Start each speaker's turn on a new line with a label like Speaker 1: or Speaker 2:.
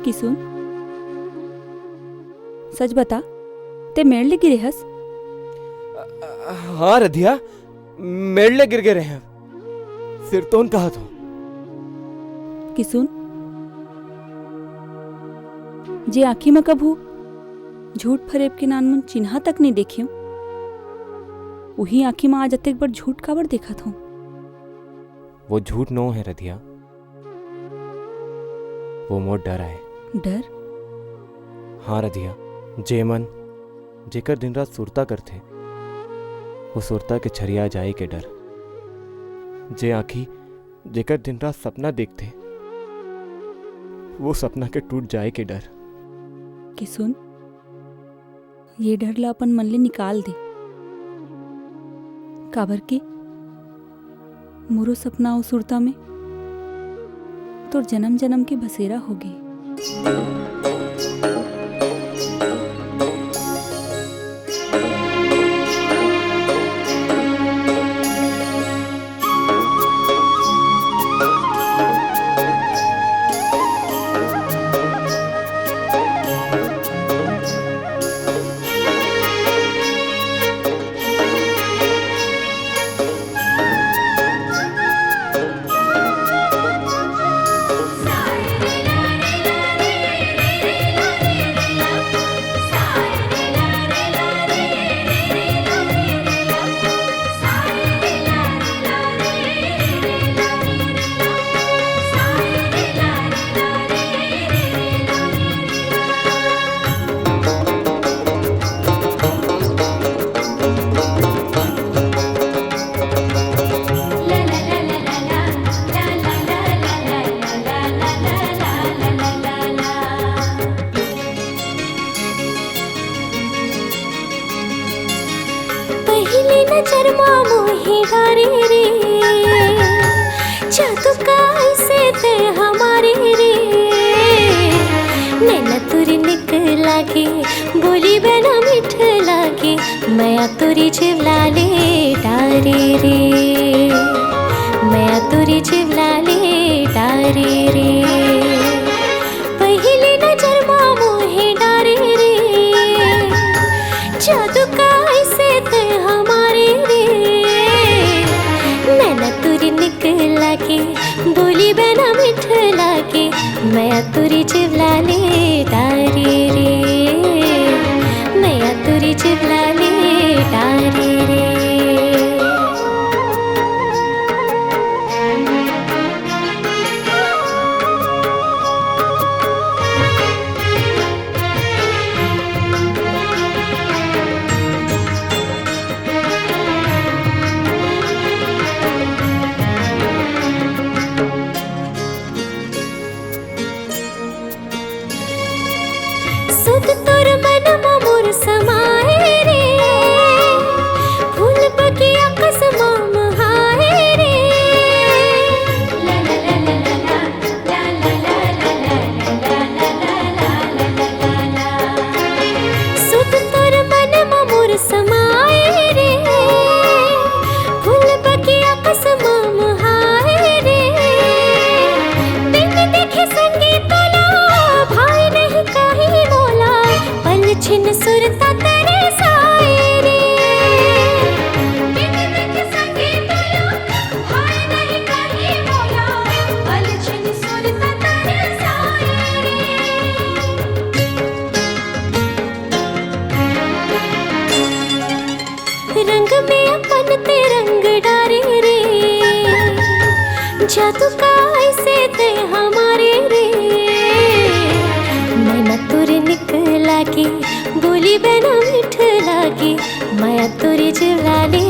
Speaker 1: किसुन सच बता, ते मेड़ले गिरे हस?
Speaker 2: हाँ रधिया, मेड़ले गिर गए हैं। सिर तोन कहा तो
Speaker 1: किसुन जे आँखी में कभू झूठ फरेब के नानमुन चिन्हा तक नहीं देखे, वही आँखी में आज अतेक बड़ झूठ काबर देखा था?
Speaker 2: वो झूठ नो है रधिया, वो मोर डर है।
Speaker 1: डर?
Speaker 2: हाँ रधिया, जे मन जेकर दिन रात सुरता करते, वो सुरता के छरिया जाए के डर। जे आँखी जेकर दिन रात सपना देखते, वो सपना के टूट जाए के डर।
Speaker 1: किसुन ये डर ला अपन मन ले निकाल दे, काबर की मोरो सपना और सुरता में तो जन्म जन्म के बसेरा हो गए।
Speaker 3: बोली बना मिठ लागे, मैं तुरी चिवलाले डारे रे, मैं तुरी चिवलाले डारे रे। पहले नजर मां मोहे डारे रे, जादू का ऐसे ते हमारे रे। नैना तुरी निकला के बोली बना मिठ लागे, मैं तुरी चिवलाले डारे रे, मैं तुरी चिवलाले डारे रे। सुध तोर मन मोर समाए रे, फूल बगिया कसमा महाए रे। ला ला ला ला ला ला ला ला ला ला ला। सुध तोर मन मोर समाए रे, फूल बगिया कसमा महाए रे। बिन देखे संगीत ला भाई नहीं कहीं बोला, पल छिन सुरता तेरे साए रे। बिन देखे संगीत ला भाई नहीं कहीं बोला, पल छिन सुरता तेरे साए रे। रंग में अपन ते रंग डारे रे, जादू का ऐसे ते हमारे रे। मैं तुरी निकला के बोली बना मिठ लागे, मैं तुरी चिवलाले